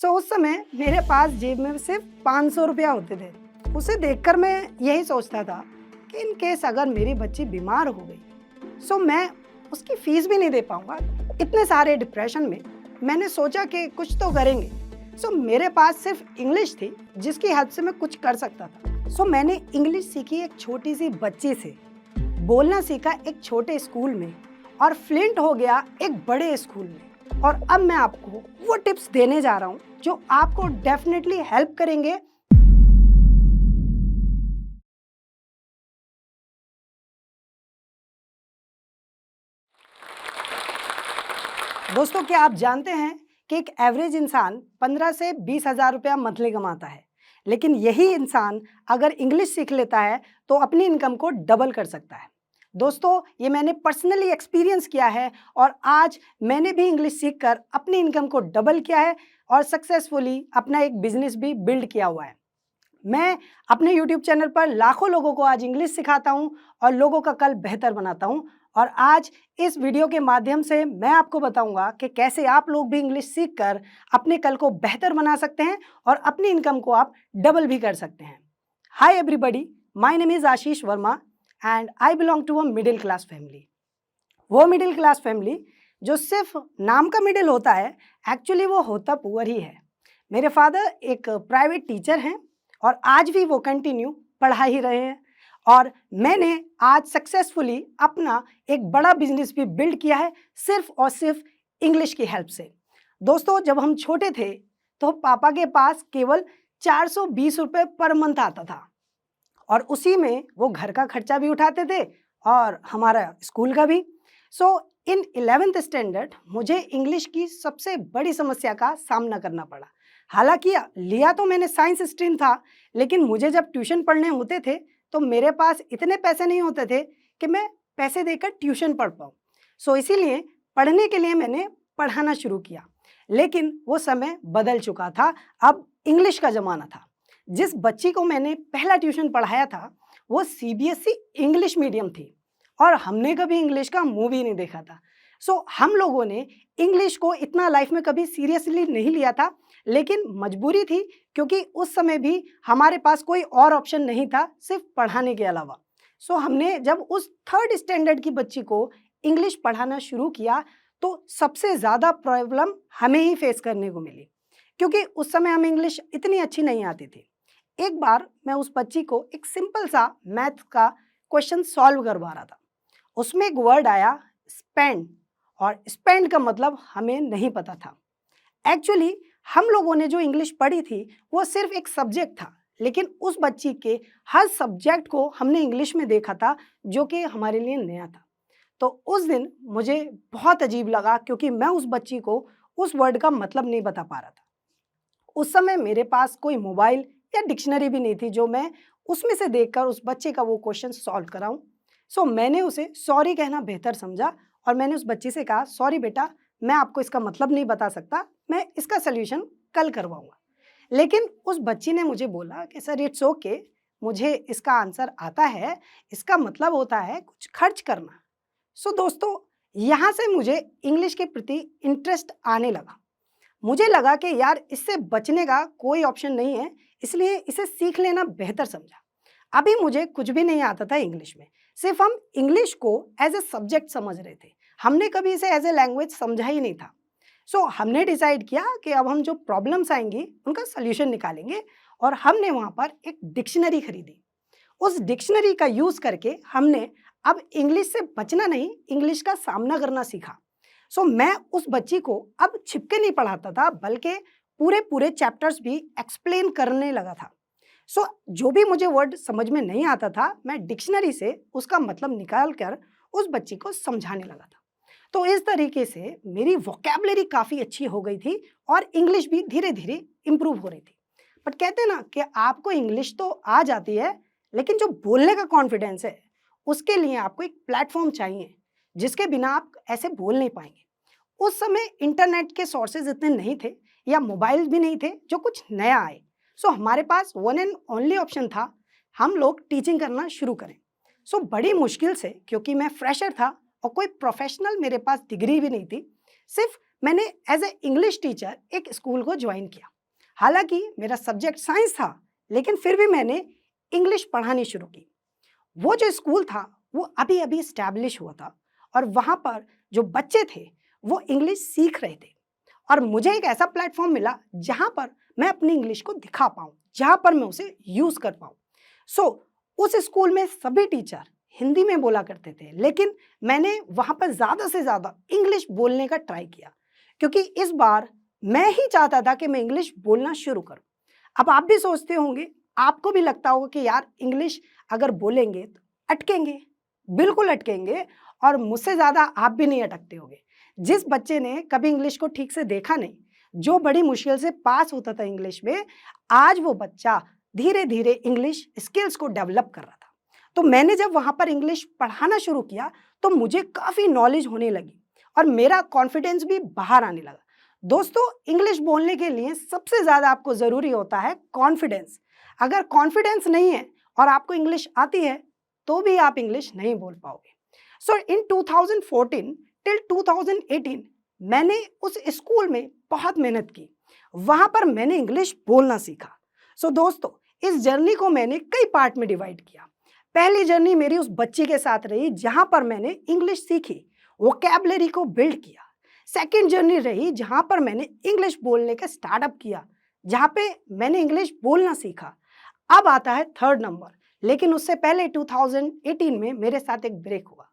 उस समय मेरे पास जेब में सिर्फ 500 रुपया होते थे। उसे देखकर मैं यही सोचता था कि इन केस अगर मेरी बच्ची बीमार हो गई मैं उसकी फीस भी नहीं दे पाऊंगा। इतने सारे डिप्रेशन में मैंने सोचा कि कुछ तो करेंगे। मेरे पास सिर्फ इंग्लिश थी जिसकी हेल्प से मैं कुछ कर सकता था। मैंने इंग्लिश सीखी एक छोटी सी बच्ची से, बोलना सीखा एक छोटे स्कूल में और फ्लुएंट हो गया एक बड़े स्कूल में। और अब मैं आपको वो टिप्स देने जा रहा हूँ जो आपको डेफिनेटली हेल्प करेंगे। दोस्तों, क्या आप जानते हैं कि एक एवरेज इंसान 15 से 20,000 रुपया मंथली कमाता है, लेकिन यही इंसान अगर इंग्लिश सीख लेता है तो अपनी इनकम को डबल कर सकता है। दोस्तों, ये मैंने पर्सनली एक्सपीरियंस किया है और आज मैंने भी इंग्लिश सीखकर अपनी इनकम को डबल किया है और सक्सेसफुली अपना एक बिजनेस भी बिल्ड किया हुआ है। मैं अपने YouTube चैनल पर लाखों लोगों को आज इंग्लिश सिखाता हूं और लोगों का कल बेहतर बनाता हूं। और आज इस वीडियो के माध्यम से मैं आपको बताऊंगा कि कैसे आप लोग भी इंग्लिश सीखकर अपने कल को बेहतर बना सकते हैं और अपनी इनकम को आप डबल भी कर सकते हैं। Hi everybody, my name is Ashish Verma and I belong to a middle class family. वो मिडिल क्लास फैमिली जो सिर्फ नाम का मिडिल होता है, एक्चुअली वो होता पुअर ही है। मेरे फादर एक प्राइवेट टीचर हैं और आज भी वो कंटिन्यू पढ़ा ही रहे हैं और मैंने आज सक्सेसफुली अपना एक बड़ा बिजनेस भी बिल्ड किया है सिर्फ और सिर्फ इंग्लिश की हेल्प से। दोस्तों, जब हम छोटे थे तो पापा के पास केवल 420 रुपये पर मंथ आता था और उसी में वो घर का खर्चा भी उठाते थे और हमारा स्कूल का भी। इन 11th स्टैंडर्ड मुझे इंग्लिश की सबसे बड़ी समस्या का सामना करना पड़ा। हालांकि लिया तो मैंने साइंस स्ट्रीम था, लेकिन मुझे जब ट्यूशन पढ़ने होते थे तो मेरे पास इतने पैसे नहीं होते थे कि मैं पैसे देकर ट्यूशन पढ़ पाऊँ। इसीलिए पढ़ने के लिए मैंने पढ़ाना शुरू किया, लेकिन वो समय बदल चुका था। अब इंग्लिश का ज़माना था। जिस बच्ची को मैंने पहला ट्यूशन पढ़ाया था वो CBSE इंग्लिश मीडियम थी और हमने कभी इंग्लिश का मूवी नहीं देखा था। हम लोगों ने इंग्लिश को इतना लाइफ में कभी सीरियसली नहीं लिया था, लेकिन मजबूरी थी क्योंकि उस समय भी हमारे पास कोई और ऑप्शन नहीं था सिर्फ पढ़ाने के अलावा। हमने जब उस 3rd स्टैंडर्ड की बच्ची को इंग्लिश पढ़ाना शुरू किया तो सबसे ज़्यादा प्रॉब्लम हमें ही फेस करने को मिली, क्योंकि उस समय हमें इंग्लिश इतनी अच्छी नहीं आती थी। एक बार मैं उस बच्ची को एक सिंपल सा मैथ का क्वेश्चन सॉल्व करवा रहा था। उसमें एक वर्ड आया स्पेंड, और स्पेंड का मतलब हमें नहीं पता था। एक्चुअली हम लोगों ने जो इंग्लिश पढ़ी थी वो सिर्फ एक सब्जेक्ट था, लेकिन उस बच्ची के हर सब्जेक्ट को हमने इंग्लिश में देखा था, जो कि हमारे लिए नया था। तो उस दिन मुझे बहुत अजीब लगा क्योंकि मैं उस बच्ची को उस वर्ड का मतलब नहीं बता पा रहा था। उस समय मेरे पास कोई मोबाइल या डिक्शनरी भी नहीं थी जो मैं उसमें से देखकर उस बच्चे का वो क्वेश्चन सॉल्व कराऊं। मैंने उसे सॉरी कहना बेहतर समझा और मैंने उस बच्ची से कहा, सॉरी बेटा, मैं आपको इसका मतलब नहीं बता सकता, मैं इसका सल्यूशन कल करवाऊंगा। लेकिन उस बच्ची ने मुझे बोला कि सर इट्स ओके, मुझे इसका आंसर आता है, इसका मतलब होता है कुछ खर्च करना। दोस्तों, यहाँ से मुझे इंग्लिश के प्रति इंटरेस्ट आने लगा। मुझे लगा कि यार इससे बचने का कोई ऑप्शन नहीं है, इसलिए इसे सीख लेना बेहतर समझा। अभी मुझे कुछ भी नहीं आता था इंग्लिश में, सिर्फ हम इंग्लिश को एज ए सब्जेक्ट समझ रहे थे, हमने कभी इसे एज ए लैंग्वेज समझा ही नहीं था। हमने डिसाइड किया कि अब हम जो प्रॉब्लम्स आएंगी उनका सल्यूशन निकालेंगे और हमने वहाँ पर एक डिक्शनरी खरीदी। उस डिक्शनरी का यूज़ करके हमने अब इंग्लिश से बचना नहीं, इंग्लिश का सामना करना सीखा। मैं उस बच्ची को अब छिपके नहीं पढ़ाता था, बल्कि पूरे चैप्टर्स भी एक्सप्लेन करने लगा था। जो भी मुझे वर्ड समझ में नहीं आता था, मैं डिक्शनरी से उसका मतलब निकाल कर उस बच्ची को समझाने लगा था। तो इस तरीके से मेरी वोकैबुलरी काफ़ी अच्छी हो गई थी और इंग्लिश भी धीरे धीरे इम्प्रूव हो रही थी। बट कहते हैं ना कि आपको इंग्लिश तो आ जाती है, लेकिन जो बोलने का कॉन्फिडेंस है उसके लिए आपको एक प्लेटफॉर्म चाहिए, जिसके बिना आप ऐसे बोल नहीं पाएंगे। उस समय इंटरनेट के सोर्सेज इतने नहीं थे या मोबाइल भी नहीं थे जो कुछ नया आए। हमारे पास वन एंड ओनली ऑप्शन था, हम लोग टीचिंग करना शुरू करें। बड़ी मुश्किल से, क्योंकि मैं फ्रेशर था और कोई प्रोफेशनल मेरे पास डिग्री भी नहीं थी, सिर्फ मैंने एज ए इंग्लिश टीचर एक स्कूल को ज्वाइन किया। हालांकि मेरा सब्जेक्ट साइंस था, लेकिन फिर भी मैंने इंग्लिश पढ़ानी शुरू की। वो जो स्कूल था वो अभी अभी इस्टेब्लिश हुआ था और वहाँ पर जो बच्चे थे वो इंग्लिश सीख रहे थे और मुझे एक ऐसा प्लेटफॉर्म मिला जहाँ पर मैं अपनी इंग्लिश को दिखा पाऊँ, जहाँ पर मैं उसे यूज़ कर पाऊँ। सो उस स्कूल में सभी टीचर हिंदी में बोला करते थे, लेकिन मैंने वहाँ पर ज़्यादा से ज़्यादा इंग्लिश बोलने का ट्राई किया, क्योंकि इस बार मैं ही चाहता था कि मैं इंग्लिश बोलना शुरू करूँ। अब आप भी सोचते होंगे, आपको भी लगता होगा कि यार इंग्लिश अगर बोलेंगे तो अटकेंगे, बिल्कुल अटकेंगे, और मुझसे ज़्यादा आप भी नहीं अटकते होंगे। जिस बच्चे ने कभी इंग्लिश को ठीक से देखा नहीं, जो बड़ी मुश्किल से पास होता था इंग्लिश में, आज वो बच्चा धीरे धीरे इंग्लिश स्किल्स को डेवलप कर रहा था। तो मैंने जब वहाँ पर इंग्लिश पढ़ाना शुरू किया तो मुझे काफ़ी नॉलेज होने लगी और मेरा कॉन्फिडेंस भी बाहर आने लगा। दोस्तों, इंग्लिश बोलने के लिए सबसे ज़्यादा आपको ज़रूरी होता है कॉन्फिडेंस। अगर कॉन्फिडेंस नहीं है और आपको इंग्लिश आती है तो भी आप इंग्लिश नहीं बोल पाओगे। सो इन 2014 टिल 2018 मैंने उस स्कूल में बहुत मेहनत की, वहाँ पर मैंने इंग्लिश बोलना सीखा। सो दोस्तों, इस जर्नी को मैंने कई पार्ट में डिवाइड किया। पहली जर्नी मेरी उस बच्ची के साथ रही जहाँ पर मैंने इंग्लिश सीखी, वोकैबुलरी को बिल्ड किया। सेकेंड जर्नी रही जहाँ पर मैंने इंग्लिश बोलने का स्टार्टअप किया, जहाँ पे मैंने इंग्लिश बोलना सीखा। अब आता है थर्ड नंबर, लेकिन उससे पहले 2018 में मेरे साथ एक ब्रेक हुआ।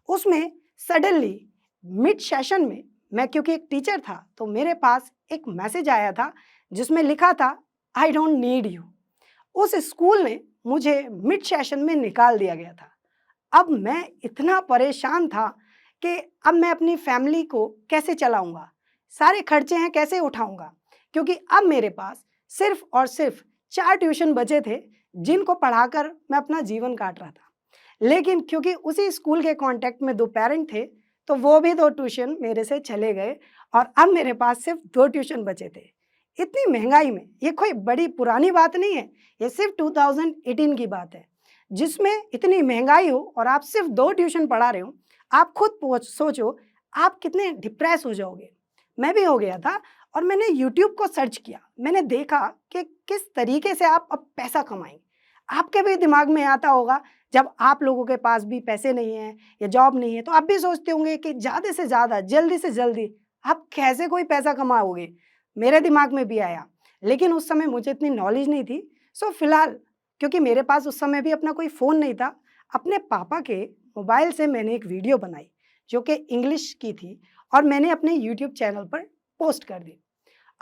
उसमें सडनली मिड सेशन में मैं, क्योंकि एक टीचर था, तो मेरे पास एक मैसेज आया था जिसमें लिखा था आई डोंट नीड यू। उस स्कूल ने मुझे मिड सेशन में निकाल दिया गया था। अब मैं इतना परेशान था कि अब मैं अपनी फैमिली को कैसे चलाऊंगा, सारे खर्चे हैं कैसे उठाऊंगा, क्योंकि अब मेरे पास सिर्फ और सिर्फ 4 ट्यूशन बचे थे जिनको पढ़ाकर मैं अपना जीवन काट रहा था। लेकिन क्योंकि उसी स्कूल के कांटेक्ट में 2 पेरेंट थे, तो वो भी 2 ट्यूशन मेरे से चले गए और अब मेरे पास सिर्फ 2 ट्यूशन बचे थे। इतनी महंगाई में, ये कोई बड़ी पुरानी बात नहीं है, ये सिर्फ 2018 की बात है, जिसमें इतनी महंगाई हो और आप सिर्फ 2 ट्यूशन पढ़ा रहे हो। आप खुद सोचो आप कितने डिप्रेस हो जाओगे। मैं भी हो गया था और मैंने यूट्यूब को सर्च किया। मैंने देखा कि किस तरीके से आप अब पैसा कमाएंगे। आपके भी दिमाग में आता होगा, जब आप लोगों के पास भी पैसे नहीं हैं या जॉब नहीं है, तो आप भी सोचते होंगे कि ज़्यादा से ज़्यादा, जल्दी से जल्दी आप कैसे कोई पैसा कमाओगे। मेरे दिमाग में भी आया, लेकिन उस समय मुझे इतनी नॉलेज नहीं थी। सो फिलहाल, क्योंकि मेरे पास उस समय भी अपना कोई फ़ोन नहीं था, अपने पापा के मोबाइल से मैंने एक वीडियो बनाई जो कि इंग्लिश की थी और मैंने अपने यूट्यूब चैनल पर पोस्ट कर दी।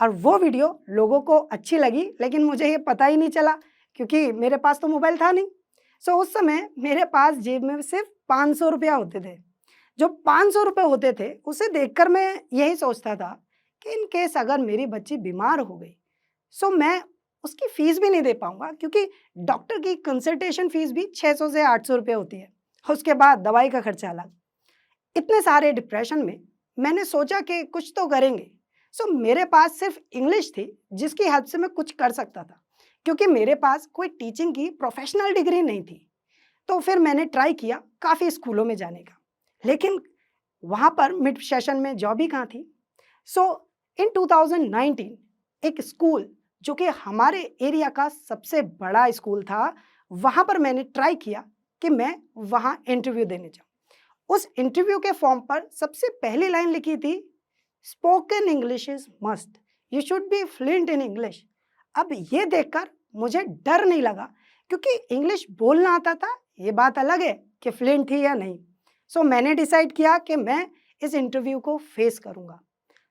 और वो वीडियो लोगों को अच्छी लगी, लेकिन मुझे ये पता ही नहीं चला क्योंकि मेरे पास तो मोबाइल था नहीं। सो उस समय मेरे पास जेब में सिर्फ 500 रुपया होते थे। जो 500 रुपये होते थे उसे देखकर मैं यही सोचता था कि इन केस अगर मेरी बच्ची बीमार हो गई, सो मैं उसकी फ़ीस भी नहीं दे पाऊँगा, क्योंकि डॉक्टर की कंसल्टेशन फ़ीस भी 600 से 800 रुपये होती है, उसके बाद दवाई का खर्चा अलग। इतने सारे डिप्रेशन में मैंने सोचा कि कुछ तो करेंगे। सो मेरे पास सिर्फ इंग्लिश थी जिसकी हेल्प से मैं कुछ कर सकता था, क्योंकि मेरे पास कोई टीचिंग की प्रोफेशनल डिग्री नहीं थी। तो फिर मैंने ट्राई किया काफ़ी स्कूलों में जाने का, लेकिन वहाँ पर मिड सेशन में जॉब ही कहाँ थी। सो इन 2019 एक स्कूल जो कि हमारे एरिया का सबसे बड़ा स्कूल था, वहाँ पर मैंने ट्राई किया कि मैं वहाँ इंटरव्यू देने जाऊँ। उस इंटरव्यू के फॉर्म पर सबसे पहली लाइन लिखी थी, spoken English is must, you should be fluent in English. अब ये देखकर मुझे डर नहीं लगा, क्योंकि इंग्लिश बोलना आता था, ये बात अलग है कि फ्लुएंट थी या नहीं। सो मैंने डिसाइड किया कि मैं इस इंटरव्यू को फेस करूँगा।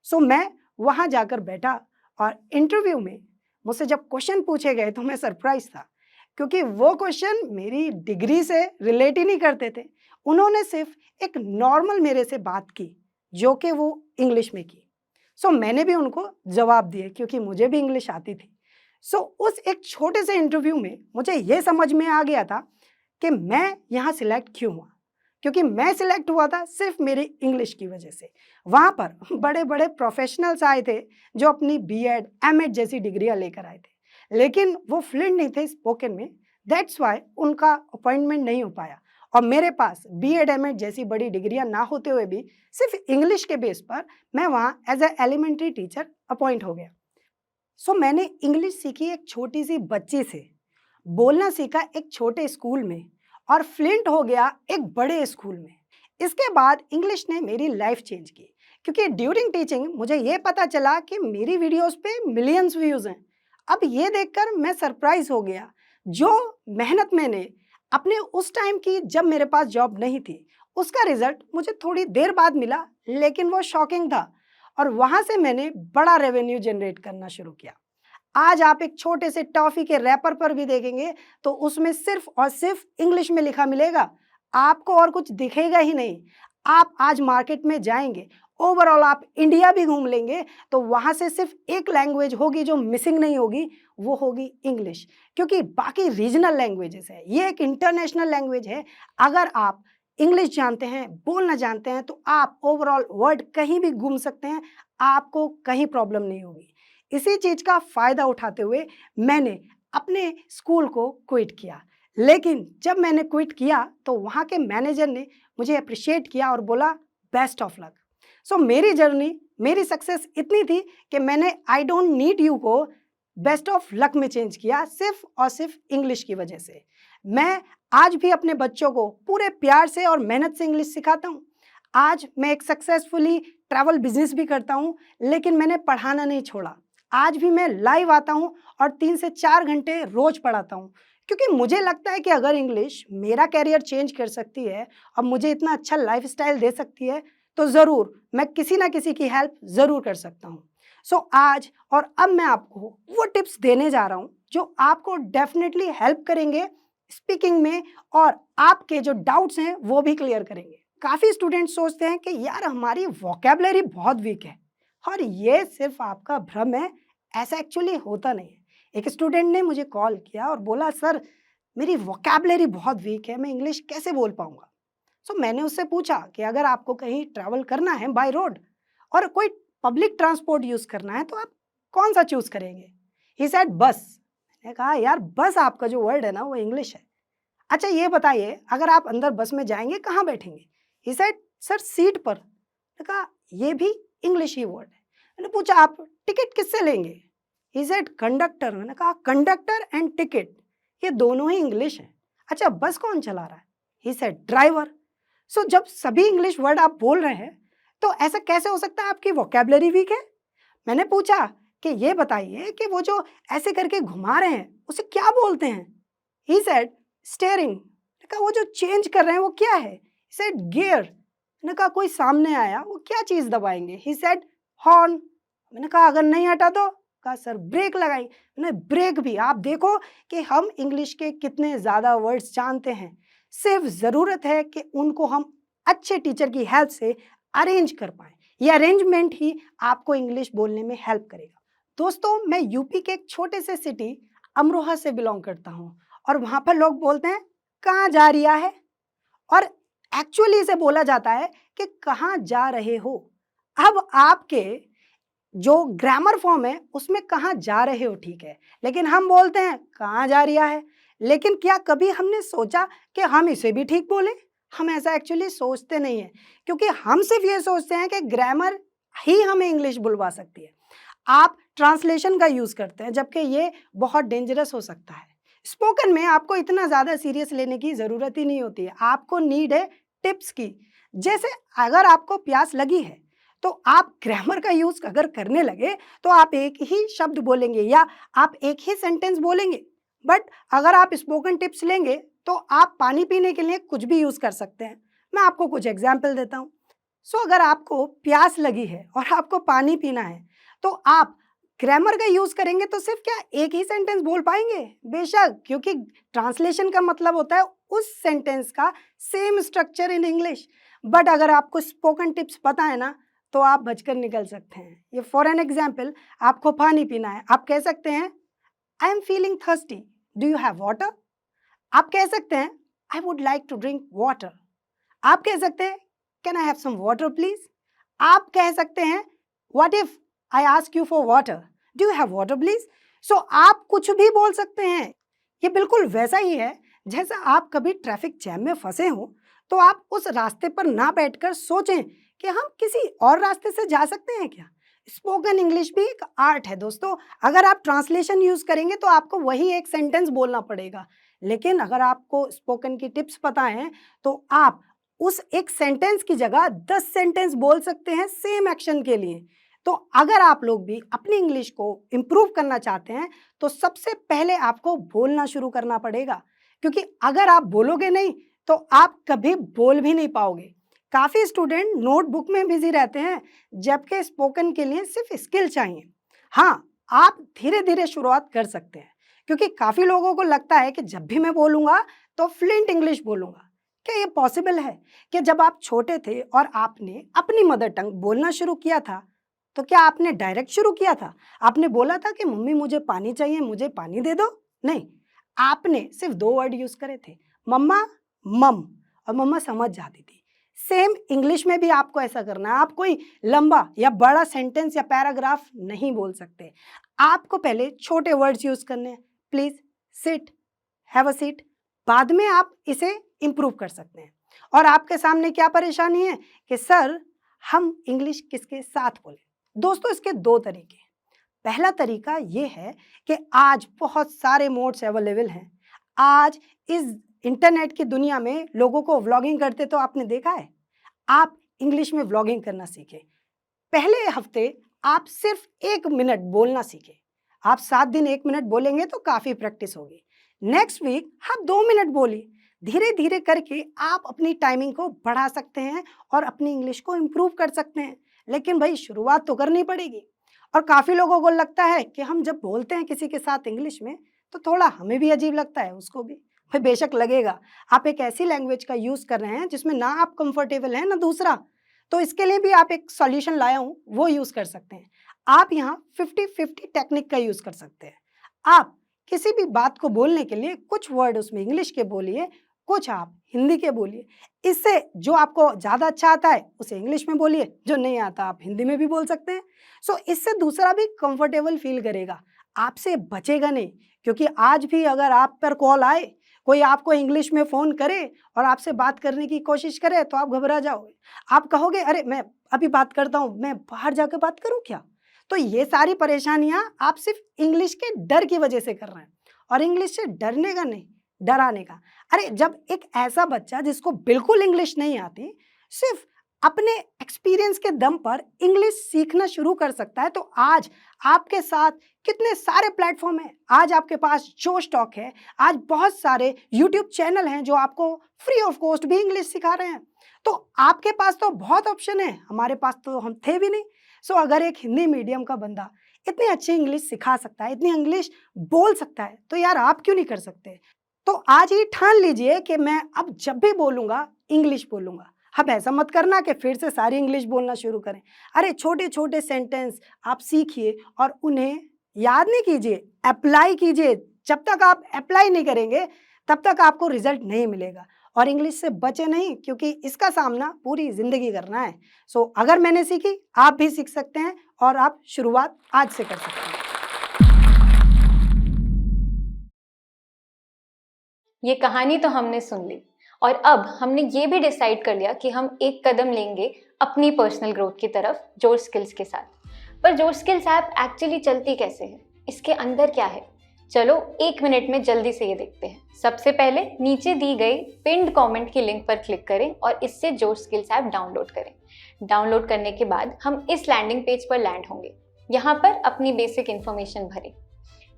सो मैं वहाँ जाकर बैठा और इंटरव्यू में मुझसे जब क्वेश्चन पूछे गए तो मैं सरप्राइज था, क्योंकि वो क्वेश्चन मेरी डिग्री से रिलेट ही नहीं करते थे। उन्होंने सिर्फ एक नॉर्मल मेरे से बात की जो कि वो इंग्लिश में की। सो मैंने भी उनको जवाब दिए, क्योंकि मुझे भी इंग्लिश आती थी। सो उस एक छोटे से इंटरव्यू में मुझे ये समझ में आ गया था कि मैं यहाँ सिलेक्ट क्यों हुआ, क्योंकि मैं सिलेक्ट हुआ था सिर्फ मेरी इंग्लिश की वजह से। वहाँ पर बड़े बड़े प्रोफेशनल्स आए थे जो अपनी बीएड, एमएड जैसी डिग्रियाँ लेकर आए थे, लेकिन वो फ्लुएंट नहीं थे स्पोकन में। दैट्स वाई उनका अपॉइंटमेंट नहीं हो पाया और मेरे पास बीएड एमएड जैसी बड़ी डिग्रियां ना होते हुए भी सिर्फ इंग्लिश के बेस पर मैं वहाँ as a elementary teacher appoint हो गया। सो मैंने इंग्लिश सीखी एक छोटी सी बच्ची से, बोलना सीखा एक छोटे स्कूल में और फ्लुएंट हो गया एक बड़े स्कूल में। इसके बाद इंग्लिश ने मेरी लाइफ चेंज की, क्योंकि ड्यूरिंग टीचिंग मुझे ये पता चला कि मेरी वीडियोस पे मिलियंस व्यूज़ हैं। अब ये देखकर मैं सरप्राइज हो गया, जो मेहनत मैंने अपने उस टाइम की जब मेरे पास जॉब नहीं थी, उसका रिजल्ट मुझे थोड़ी देर बाद मिला, लेकिन वो शॉकिंग था और वहाँ से मैंने बड़ा रेवेन्यू जनरेट करना शुरू किया। आज आप एक छोटे से टॉफ़ी के रैपर पर भी देखेंगे तो उसमें सिर्फ और सिर्फ इंग्लिश में लिखा मिलेगा, आपको और कुछ दिखेगा ही नहीं। आप आज मार्केट में जाएंगे, ओवरऑल आप इंडिया भी घूम लेंगे तो वहाँ से सिर्फ एक लैंग्वेज होगी जो मिसिंग नहीं होगी, वो होगी इंग्लिश, क्योंकि बाकी रीजनल लैंग्वेजेस है, ये एक इंटरनेशनल लैंग्वेज है। अगर आप इंग्लिश जानते हैं, बोलना जानते हैं, तो आप ओवरऑल वर्ल्ड कहीं भी घूम सकते हैं, आपको कहीं प्रॉब्लम नहीं होगी। इसी चीज़ का फ़ायदा उठाते हुए मैंने अपने स्कूल को क्विट किया, लेकिन जब मैंने क्विट किया तो वहाँ के मैनेजर ने मुझे अप्रिशिएट किया और बोला बेस्ट ऑफ लक। सो मेरी जर्नी, मेरी सक्सेस इतनी थी कि मैंने आई डोंट नीड यू को बेस्ट ऑफ लक में चेंज किया, सिर्फ और सिर्फ इंग्लिश की वजह से। मैं आज भी अपने बच्चों को पूरे प्यार से और मेहनत से इंग्लिश सिखाता हूँ। आज मैं एक सक्सेसफुली ट्रैवल बिजनेस भी करता हूँ, लेकिन मैंने पढ़ाना नहीं छोड़ा। आज भी मैं लाइव आता हूँ और 3 से 4 घंटे रोज पढ़ाता हूँ, क्योंकि मुझे लगता है कि अगर इंग्लिश मेरा कैरियर चेंज कर सकती है और मुझे इतना अच्छा लाइफस्टाइल दे सकती है, तो ज़रूर मैं किसी ना किसी की हेल्प ज़रूर कर सकता हूँ। सो आज और अब मैं आपको वो टिप्स देने जा रहा हूँ जो आपको डेफिनेटली हेल्प करेंगे स्पीकिंग में, और आपके जो डाउट्स हैं वो भी क्लियर करेंगे। काफ़ी स्टूडेंट्स सोचते हैं कि यार हमारी वोकैबुलरी बहुत वीक है, और ये सिर्फ आपका भ्रम है, ऐसा एक्चुअली होता नहीं है। एक स्टूडेंट ने मुझे कॉल किया और बोला सर मेरी वोकैबुलरी बहुत वीक है, मैं इंग्लिश कैसे बोल पाऊंगा। सो मैंने उससे पूछा कि अगर आपको कहीं ट्रैवल करना है बाय रोड और कोई पब्लिक ट्रांसपोर्ट यूज़ करना है तो आप कौन सा चूज़ करेंगे। ही सेड बस। मैंने कहा यार बस आपका जो वर्ड है ना वो इंग्लिश है। अच्छा ये बताइए अगर आप अंदर बस में जाएंगे कहाँ बैठेंगे। ही सेड सर सीट पर। मैंने कहा ये भी इंग्लिश ही वर्ड है। मैंने पूछा आप टिकट किससे लेंगे। He said conductor. मैंने कहा कंडक्टर एंड टिकट ये दोनों ही इंग्लिश हैं। अच्छा बस कौन चला रहा है। He said driver. सो जब सभी इंग्लिश वर्ड आप बोल रहे हैं तो ऐसा कैसे हो सकता है आपकी वोकैबुलरी वीक है। मैंने पूछा कि ये बताइए कि वो जो ऐसे करके घुमा रहे हैं उसे क्या बोलते हैं। He said steering. मैंने कहा वो जो चेंज कर रहे हैं वो क्या है। He said gear. मैंने कहा कोई सामने आया वो क्या चीज़ दबाएंगे। He said horn. मैंने कहा अगर नहीं हटा तो। कहा सर ब्रेक लगाई। मैंने ब्रेक भी। आप देखो कि हम इंग्लिश के कितने ज़्यादा वर्ड्स जानते हैं, सिर्फ ज़रूरत है कि उनको हम अच्छे टीचर की हेल्प से अरेंज कर पाएँ। ये अरेंजमेंट ही आपको इंग्लिश बोलने में हेल्प करेगा। दोस्तों मैं यूपी के एक छोटे से सिटी अमरोहा से बिलोंग करता हूँ, और वहाँ पर लोग बोलते हैं कहाँ जा रिया है, और एक्चुअली इसे बोला जाता है कि कहाँ जा रहे हो। अब आपके जो ग्रामर फॉर्म है उसमें कहाँ जा रहे हो ठीक है, लेकिन हम बोलते हैं कहाँ जा रिया है। लेकिन क्या कभी हमने सोचा कि हम इसे भी ठीक बोलें। हम ऐसा एक्चुअली सोचते नहीं है, क्योंकि हम सिर्फ ये सोचते हैं कि ग्रामर ही हमें इंग्लिश बुलवा सकती है। आप ट्रांसलेशन का यूज़ करते हैं, जबकि ये बहुत डेंजरस हो सकता है। स्पोकन में आपको इतना ज़्यादा सीरियस लेने की ज़रूरत ही नहीं होती है, आपको नीड है टिप्स की। जैसे अगर आपको प्यास लगी है तो आप ग्रामर का यूज़ अगर करने लगे तो आप एक ही शब्द बोलेंगे या आप एक ही सेंटेंस बोलेंगे। बट अगर आप स्पोकन टिप्स लेंगे तो आप पानी पीने के लिए कुछ भी यूज़ कर सकते हैं। मैं आपको कुछ एग्जाम्पल देता हूँ। सो अगर आपको प्यास लगी है और आपको पानी पीना है तो आप ग्रामर का यूज़ करेंगे तो सिर्फ क्या एक ही सेंटेंस बोल पाएंगे। बेशक, क्योंकि ट्रांसलेशन का मतलब होता है उस सेंटेंस का same structure in English. But अगर आपको स्पोकन टिप्स पता है ना तो आप बचकर निकल सकते हैं। ये फॉर एन एग्जाम्पल, आपको पानी पीना है, आप कह सकते हैं I am feeling thirsty, do you have water. आप कह सकते हैं I would like to drink water. आप कह सकते हैं can I have some water please. आप कह सकते हैं what if I ask you for water, do you have water please. So आप कुछ भी बोल सकते हैं। ये बिल्कुल वैसा ही है जैसा आप कभी ट्रैफिक जैम में फंसे हो, तो आप उस रास्ते पर ना बैठकर सोचें कि हम किसी और रास्ते से जा सकते हैं क्या। स्पोकन इंग्लिश भी एक आर्ट है दोस्तों। अगर आप ट्रांसलेशन यूज करेंगे तो आपको वही एक सेंटेंस बोलना पड़ेगा, लेकिन अगर आपको स्पोकन की टिप्स पता हैं तो आप उस एक सेंटेंस की जगह 10 सेंटेंस बोल सकते हैं सेम एक्शन के लिए। तो अगर आप लोग भी अपनी इंग्लिश को इम्प्रूव करना चाहते हैं तो सबसे पहले आपको बोलना शुरू करना पड़ेगा, क्योंकि अगर आप बोलोगे नहीं तो आप कभी बोल भी नहीं पाओगे। काफ़ी स्टूडेंट नोटबुक में बिजी रहते हैं, जबकि स्पोकन के लिए सिर्फ स्किल चाहिए। हाँ, आप धीरे धीरे शुरुआत कर सकते हैं, क्योंकि काफ़ी लोगों को लगता है कि जब भी मैं बोलूँगा तो फ्लुएंट इंग्लिश बोलूँगा। क्या ये पॉसिबल है कि जब आप छोटे थे और आपने अपनी मदर टंग बोलना शुरू किया था, तो क्या आपने डायरेक्ट शुरू किया था? आपने बोला था कि मम्मी मुझे पानी चाहिए, मुझे पानी दे दो? नहीं, आपने सिर्फ 2 वर्ड यूज़ करे थे, मम्मा, मम, और मम्मा समझ जाती थी। सेम इंग्लिश में भी आपको ऐसा करना है। आप कोई लंबा या बड़ा सेंटेंस या पैराग्राफ नहीं बोल सकते। आपको पहले छोटे वर्ड्स यूज़ करने हैं। Please, sit, have a seat. बाद में आप इसे इम्प्रूव कर सकते हैं। और आपके सामने क्या परेशानी है कि सर हम इंग्लिश किसके साथ बोलें? दोस्तों, इसके 2 तरीके हैं। पहला तरीका ये है कि आज बहुत सारे मोड्स अवेलेबल हैं। आज इस इंटरनेट की दुनिया में लोगों को व्लॉगिंग करते तो आपने देखा है। आप इंग्लिश में व्लॉगिंग करना सीखें। पहले हफ्ते आप सिर्फ 1 मिनट बोलना सीखें। आप 7 दिन 1 मिनट बोलेंगे तो काफ़ी प्रैक्टिस होगी। नेक्स्ट वीक आप 2 मिनट बोलिए। धीरे धीरे करके आप अपनी टाइमिंग को बढ़ा सकते हैं और अपनी इंग्लिश को इम्प्रूव कर सकते हैं। लेकिन भाई शुरुआत तो करनी पड़ेगी। और काफ़ी लोगों को लगता है कि हम जब बोलते हैं किसी के साथ इंग्लिश में तो थोड़ा हमें भी अजीब लगता है, उसको भी। भाई बेशक लगेगा, आप एक ऐसी लैंग्वेज का यूज़ कर रहे हैं जिसमें ना आप कंफर्टेबल हैं ना दूसरा। तो इसके लिए भी आप एक सॉल्यूशन लाया हूँ, वो यूज़ कर सकते हैं। आप यहाँ 50-50 टेक्निक का यूज़ कर सकते हैं। आप किसी भी बात को बोलने के लिए कुछ वर्ड उसमें इंग्लिश के बोलिए, कुछ आप हिंदी के बोलिए। इससे जो आपको ज़्यादा अच्छा आता है उसे इंग्लिश में बोलिए, जो नहीं आता आप हिंदी में भी बोल सकते हैं। सो इससे दूसरा भी कंफर्टेबल फील करेगा, आपसे बचेगा नहीं। क्योंकि आज भी अगर आप पर कॉल आए, कोई आपको इंग्लिश में फ़ोन करे और आपसे बात करने की कोशिश करे तो आप घबरा जाओगे। आप कहोगे अरे मैं अभी बात करता हूँ, मैं बाहर जाकर बात करूँ क्या? तो ये सारी परेशानियाँ आप सिर्फ इंग्लिश के डर की वजह से कर रहे हैं, और इंग्लिश से डरने का नहीं, डराने का। अरे जब एक ऐसा बच्चा जिसको बिल्कुल इंग्लिश नहीं आती सिर्फ अपने एक्सपीरियंस के दम पर इंग्लिश सीखना शुरू कर सकता है, तो आज आपके साथ कितने सारे प्लेटफॉर्म हैं। आज आपके पास जोश टॉक है, आज बहुत सारे यूट्यूब चैनल हैं जो आपको फ्री ऑफ कॉस्ट भी इंग्लिश सिखा रहे हैं। तो आपके पास तो बहुत ऑप्शन है, हमारे पास तो हम थे भी नहीं। सो अगर एक हिंदी मीडियम का बंदा इतनी अच्छी इंग्लिश सिखा सकता है, इतनी इंग्लिश बोल सकता है, तो यार आप क्यों नहीं कर सकते? तो आज ही ठान लीजिए कि मैं अब जब भी बोलूँगा इंग्लिश बोलूँगा। अब ऐसा मत करना कि फिर से सारी इंग्लिश बोलना शुरू करें। अरे छोटे छोटे सेंटेंस आप सीखिए और उन्हें याद नहीं कीजिए, अप्लाई कीजिए। जब तक आप अप्लाई नहीं करेंगे तब तक आपको रिजल्ट नहीं मिलेगा। और इंग्लिश से बचे नहीं, क्योंकि इसका सामना पूरी ज़िंदगी करना है। सो अगर मैंने सीखी, आप भी सीख सकते हैं और आप शुरुआत आज से कर सकते हैं। ये कहानी तो हमने सुन ली और अब हमने ये भी डिसाइड कर लिया कि हम एक कदम लेंगे अपनी पर्सनल ग्रोथ की तरफ जोश स्किल्स के साथ। पर जोश स्किल्स ऐप एक्चुअली चलती कैसे है, इसके अंदर क्या है, चलो 1 मिनट में जल्दी से ये देखते हैं। सबसे पहले नीचे दी गई पिन्ड कमेंट की लिंक पर क्लिक करें और इससे जोश स्किल्स ऐप डाउनलोड करें। डाउनलोड करने के बाद हम इस लैंडिंग पेज पर लैंड होंगे। यहाँ पर अपनी बेसिक इन्फॉर्मेशन भरें।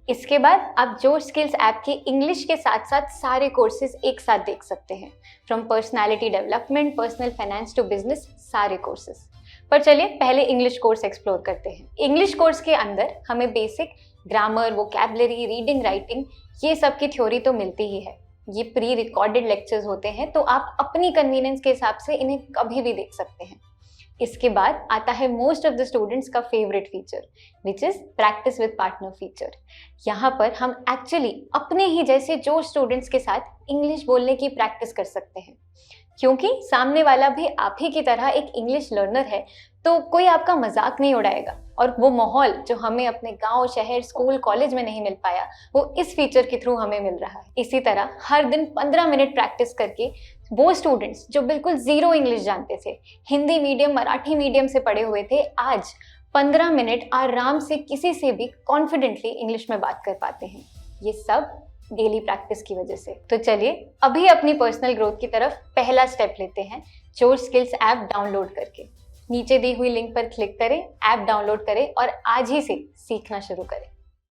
इसके बाद आप जोश स्किल्स ऐप के इंग्लिश के साथ साथ सारे कोर्सेज एक साथ देख सकते हैं, from personality development, personal finance to business, सारे कोर्सेज। पर चलिए पहले इंग्लिश कोर्स एक्सप्लोर करते हैं। इंग्लिश कोर्स के अंदर हमें basic grammar, vocabulary, reading, writing, ये सब की थ्योरी तो मिलती ही है। ये प्री रिकॉर्डेड लेक्चर्स होते हैं, तो आप अपनी कन्वीनियंस के हिसाब से इन्हें कभी भी देख सकते हैं। इसके बाद आता है मोस्ट ऑफ द स्टूडेंट्स का favourite feature, which is practice with partner feature. यहाँ पर हम एक्चुअली अपने ही जैसे जो स्टूडेंट्स के साथ इंग्लिश बोलने की प्रैक्टिस कर सकते हैं। क्योंकि सामने वाला भी आप ही की तरह एक इंग्लिश लर्नर है, तो कोई आपका मजाक नहीं उड़ाएगा। और वो माहौल जो हमें अपने गांव, शहर, स्कूल, कॉलेज में नहीं मिल पाया, वो इस फीचर के थ्रू हमें मिल रहा है। इसी तरह हर दिन 15 मिनट प्रैक्टिस करके वो स्टूडेंट्स जो बिल्कुल जीरो इंग्लिश जानते थे, हिंदी मीडियम, मराठी मीडियम से पढ़े हुए थे, आज 15 मिनट आराम से किसी से भी कॉन्फिडेंटली इंग्लिश में बात कर पाते हैं। ये सब डेली प्रैक्टिस की वजह से। तो चलिए अभी अपनी पर्सनल ग्रोथ की तरफ पहला स्टेप लेते हैं, जोश स्किल्स ऐप डाउनलोड करके। नीचे दी हुई लिंक पर क्लिक करें, ऐप डाउनलोड करें और आज ही से सीखना शुरू करें।